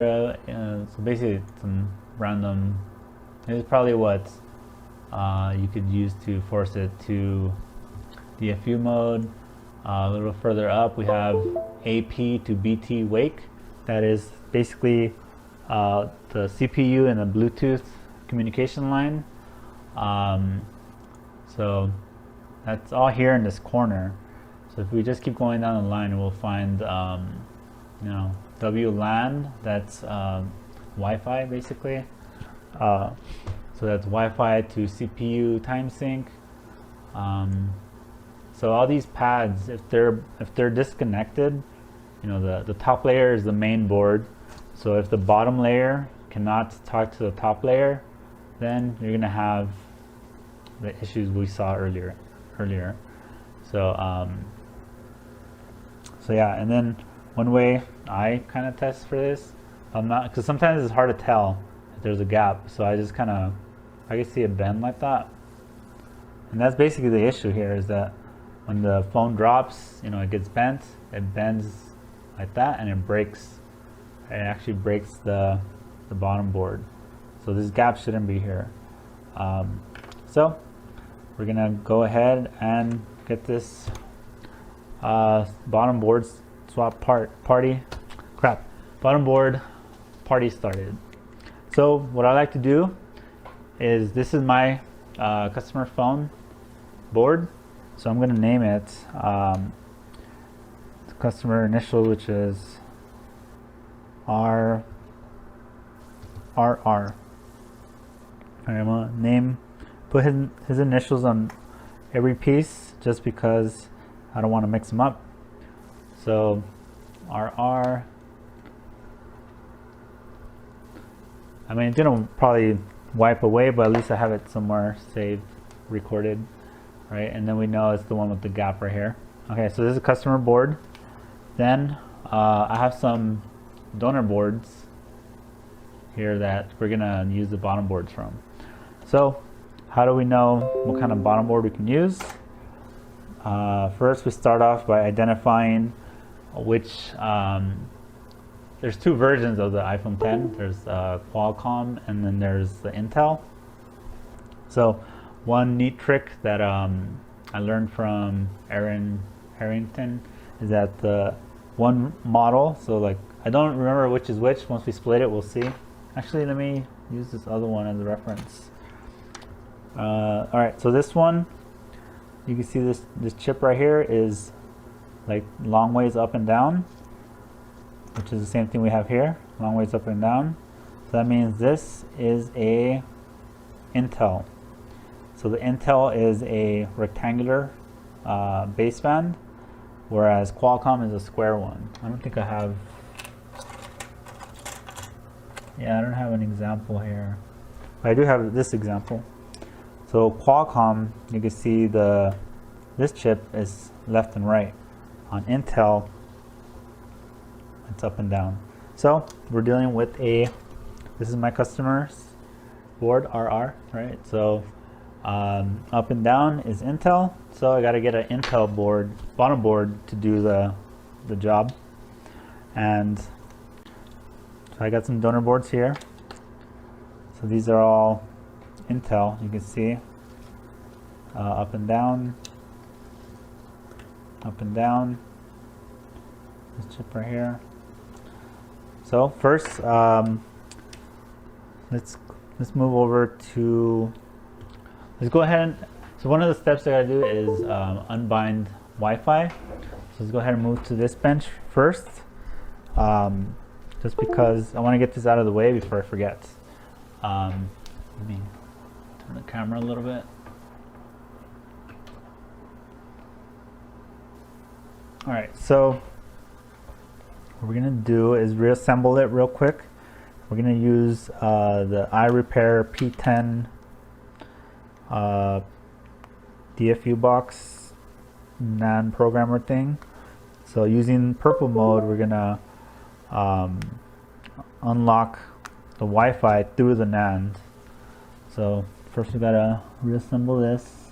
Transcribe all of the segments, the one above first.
So basically some random, this is probably what you could use to force it to DFU mode. A little further up we have AP to BT wake. That is basically the CPU and the Bluetooth communication line. So that's all here in this corner. So if we just keep going down the line, we'll find WLAN, that's Wi-Fi basically. So that's Wi-Fi to CPU time sync. So all these pads, if they're disconnected, the top layer is the main board. So if the bottom layer cannot talk to the top layer, then you're gonna have the issues we saw earlier. So so yeah, and then one way I kind of test for this, because sometimes it's hard to tell if there's a gap. So I just I can see a bend like that, and that's basically the issue here. Is that when the phone drops, it gets bent. It bends like that, and it breaks. It actually breaks the bottom board. So this gap shouldn't be here. So we're gonna go ahead and get this bottom board swap bottom board party started. So what I like to do is, this is my customer phone board, so I'm going to name it customer initial, which is RRR. I'm going to put his initials on every piece just because I don't want to mix them up. So RR, I mean, it's gonna probably wipe away, but at least I have it somewhere saved, recorded, right? And then we know it's the one with the gap right here. Okay, so this is a customer board. Then I have some donor boards here that we're gonna use the bottom boards from. So how do we know what kind of bottom board we can use? First, we start off by identifying which, there's two versions of the iPhone 10. There's Qualcomm, and then there's the Intel. So one neat trick that I learned from Aaron Harrington is that the one model, so like, I don't remember which is which. Once we split it, we'll see. Actually, let me use this other one as a reference. All right, so this one, you can see this chip right here is like long ways up and down, which is the same thing we have here, long ways up and down. So that means this is a Intel. So the Intel is a rectangular baseband, whereas Qualcomm is a square one. I don't think I have, I don't have an example here. But I do have this example. So Qualcomm, you can see this chip is left and right. On Intel, it's up and down. So we're dealing with this is my customer's board, RR, right? So up and down is Intel. So I got to get an Intel board, bottom board, to do the job. And so I got some donor boards here. So these are all Intel, you can see, up and down, up and down, this chip right here. So first, let's move over to, let's go ahead and, so one of the steps I gotta do is unbind Wi-Fi. So let's go ahead and move to this bench first, just because I want to get this out of the way before I forget. Let me turn the camera a little bit. All right, so what we're gonna do is reassemble it real quick. We're gonna use the iRepair P10 DFU box NAND programmer thing. So using purple mode, we're gonna unlock the Wi-Fi through the NAND. So first we gotta reassemble this.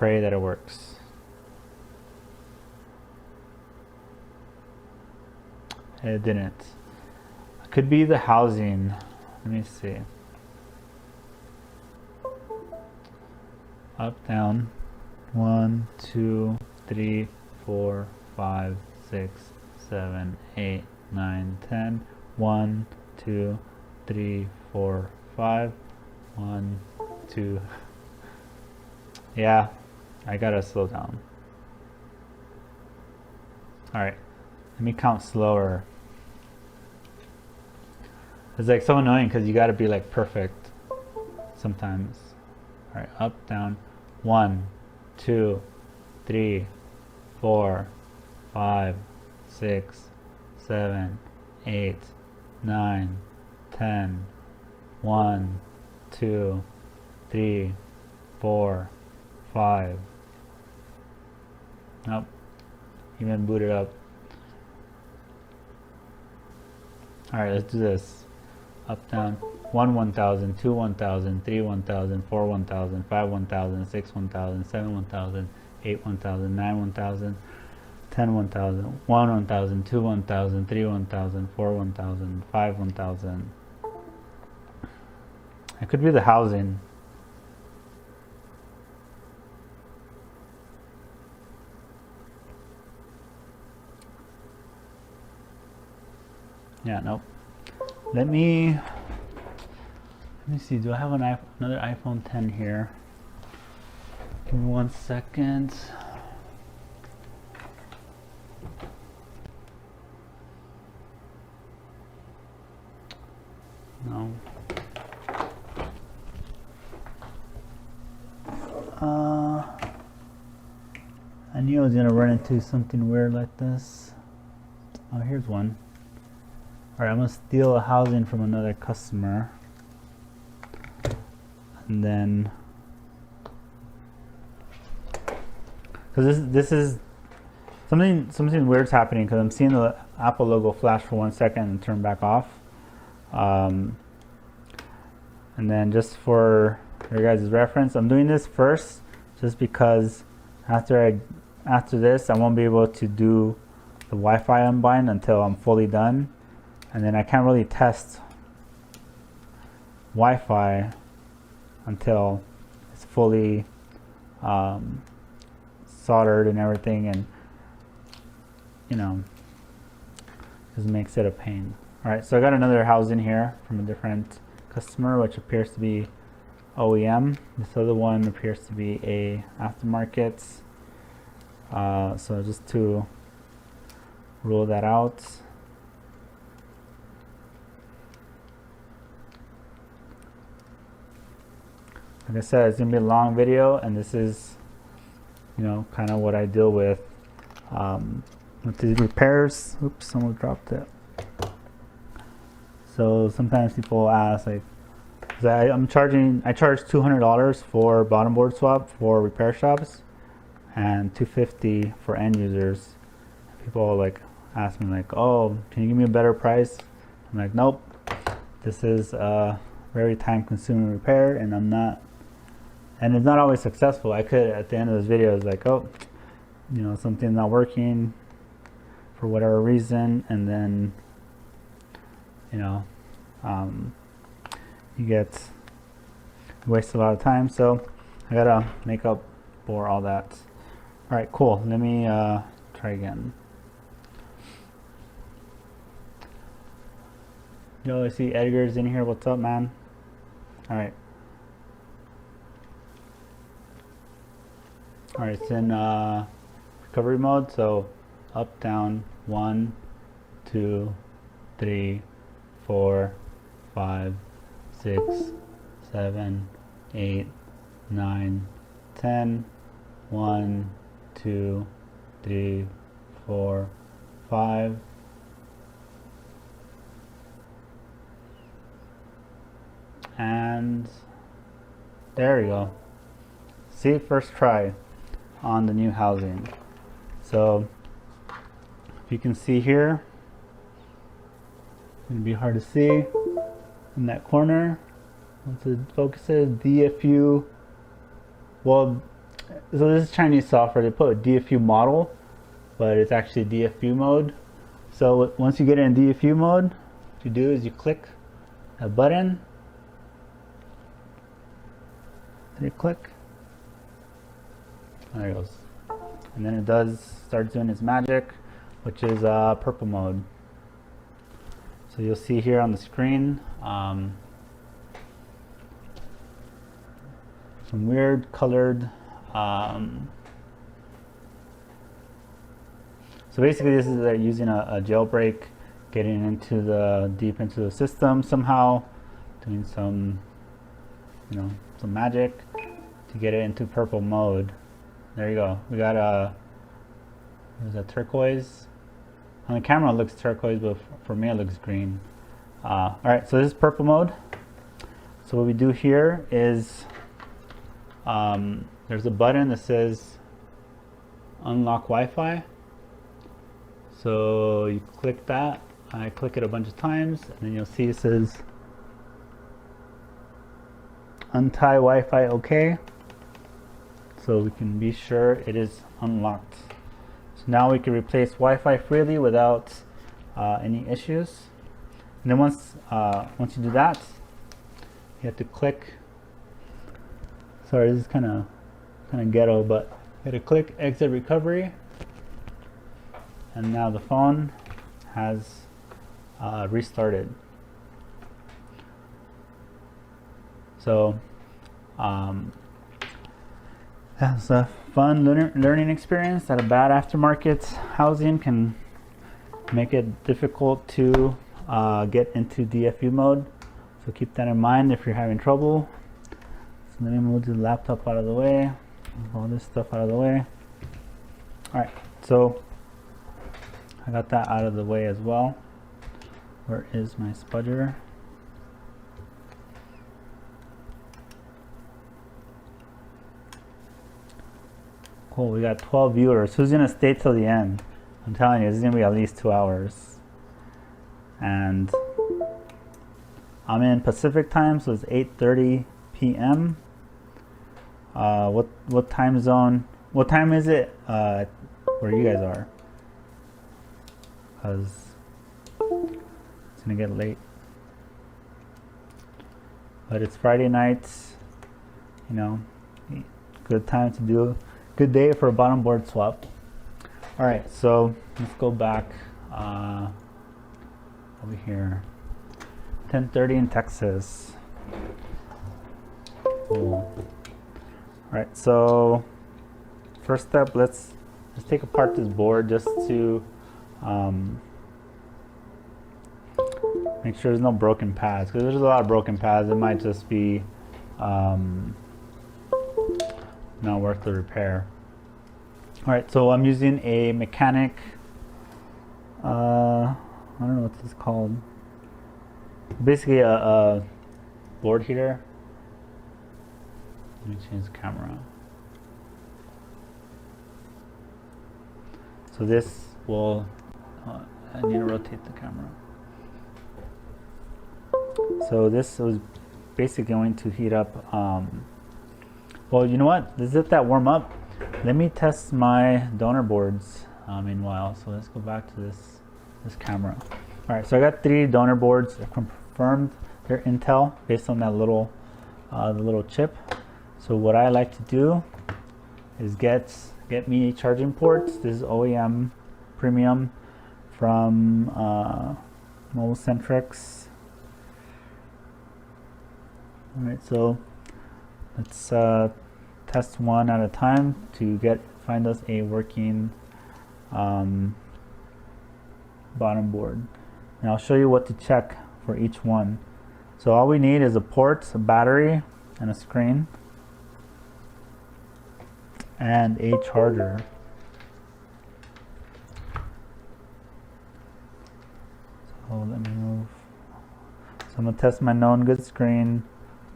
pray that it works. It didn't. Could be the housing. Let me see. Up, down. 1, 2, 3, 4, 5, 6, 7, 8, 9, 10. 1, 2, 3, 4, 5. 1, 2. Yeah, I gotta slow down. Alright, let me count slower. It's like so annoying because you gotta be like perfect sometimes. Alright, up, down. 1, 2, 3, 4, 5, 6, 7, 8, 9, 10. 1, 2, 3, 4, 5. Nope. Even booted up. Alright, let's do this. Up, down. 1, 1000, 2, 1000, 3, 1000, 4, 1000, 5, 1000, 6, 1000, 7, 1000, 8, 1000, 9, 1000, 10, 1000, 1, 1000, 2, 1000, 3, 1000, 4, 1000, 5, 1000. It could be the housing. Yeah, nope. Let me see. Do I have another iPhone 10 here? Give me 1 second. No. I knew I was gonna run into something weird like this. Oh, here's one. Alright, I'm gonna steal a housing from another customer, and then because this is something weird's happening, because I'm seeing the Apple logo flash for 1 second and turn back off. And then just for your guys' reference, I'm doing this first just because after this I won't be able to do the Wi-Fi unbind until I'm fully done, and then I can't really test Wi-Fi until it's fully soldered and everything, and you know, just makes it a pain. Alright, so I got another housing here from a different customer, which appears to be OEM. This other one appears to be a aftermarket. So just to rule that out. Like I said, it's gonna be a long video, and this is, you know, kind of what I deal with these repairs. Oops, someone dropped it. So sometimes people ask, like, I charge $200 for bottom board swap for repair shops, and $250 for end users. People like ask me like, oh, can you give me a better price? I'm like, nope, this is a very time consuming repair, and it's not always successful. I could, at the end of this video, is like, oh, you know, something's not working for whatever reason, and then, you know, you waste a lot of time. So I gotta make up for all that. All right, cool. Let me try again. Yo, I see Edgar's in here. What's up, man? All right. All right, it's in recovery mode. So up, down, 1, 2, 3, 4, 5, 6, 7, 8, 9, 10. 1, 2, 3, 4, 5. And there we go. See, first try on the new housing. So if you can see here, it's going to be hard to see in that corner. Once it focuses, DFU, well, so this is Chinese software. They put a DFU model, but it's actually DFU mode. So once you get in DFU mode, what you do is you click a button, and you click, there it goes, and then it starts doing its magic, which is purple mode. So you'll see here on the screen some weird colored. So basically, this is using a jailbreak, getting into deep into the system somehow, doing some, some magic to get it into purple mode. There you go. We got what is that, turquoise? On the camera it looks turquoise, but for me it looks green. All right, so this is purple mode. So what we do here is there's a button that says unlock Wi-Fi. So you click that. I click it a bunch of times, and then you'll see it says untie Wi-Fi OK. So we can be sure it is unlocked. So now we can replace Wi-Fi freely without any issues. And then once you do that, you have to click. Sorry, this is kind of ghetto, but you have to click exit recovery, and now the phone has restarted. So that's a fun learning experience that a bad aftermarket housing can make it difficult to get into DFU mode. So keep that in mind if you're having trouble. So let me move the laptop out of the way, move all this stuff out of the way. All right, so I got that out of the way as well. Where is my spudger? Cool, we got 12 viewers. Who's gonna stay till the end? I'm telling you, this is gonna be at least 2 hours. And I'm in Pacific time, so it's 8:30 p.m. What time zone? What time is it where you guys are? Because it's gonna get late. But it's Friday nights, good time to do. Good day for a bottom board swap. All right, so let's go back over here. 10:30 in Texas. Cool. All right, so first step, let's take apart this board just to make sure there's no broken pads, because there's a lot of broken pads. It might just be not worth the repair. All right, so I'm using a mechanic, I don't know what this is called, basically a board heater. Let me change the camera. So this will, I need to rotate the camera. So this was basically going to heat up, well, you know what? Let's let that warm up. Let me test my donor boards meanwhile. So let's go back to this camera. All right, so I got 3 donor boards. I confirmed they're Intel based on that little the little chip. So what I like to do is get me charging ports. This is OEM premium from MobileCentrics. All right, so let's test one at a time to find us a working bottom board. And I'll show you what to check for each one. So all we need is a port, a battery, and a screen, and a charger. So let me move. So I'm gonna test my known good screen,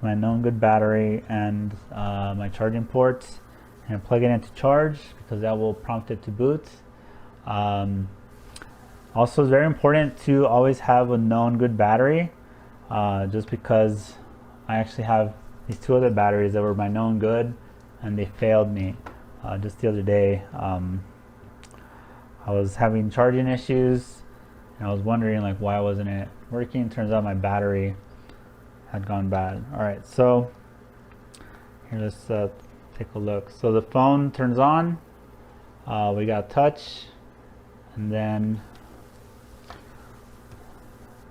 my known good battery, and my charging ports, and plug it into charge because that will prompt it to boot. Also, it's very important to always have a known good battery, just because I actually have these 2 other batteries that were my known good, and they failed me just the other day. I was having charging issues, and I was wondering like why wasn't it working. Turns out my battery had gone bad. Alright, so here, let's take a look. So the phone turns on, we got touch, and then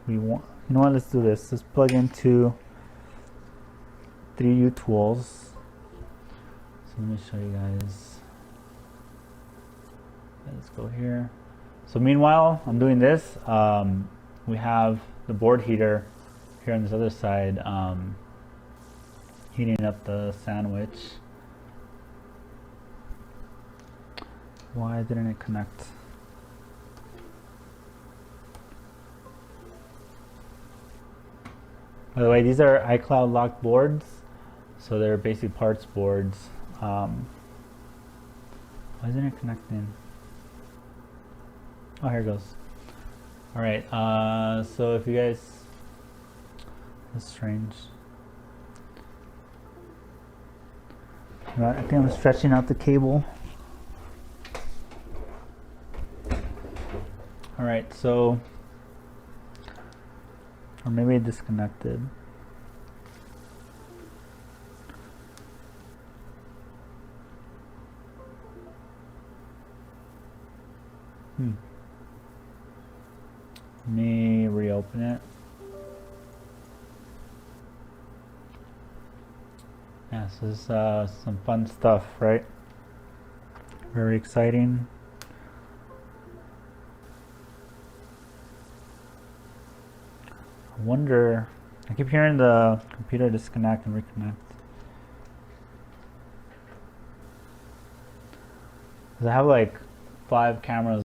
we want, you know what, let's do this. Let's plug into 3U tools. So let me show you guys. Let's go here. So meanwhile I'm doing this, we have the board heater here on this other side heating up the sandwich. Why didn't it connect? By the way, these are iCloud locked boards, so they're basic parts boards. Why isn't it connecting? Oh, here it goes. Alright, so if you guys, that's strange. I think I'm stretching out the cable. Alright, so, or maybe it disconnected. Let me reopen it. Yeah, so this is some fun stuff, right? Very exciting. I wonder, I keep hearing the computer disconnect and reconnect. Because I have like 5 cameras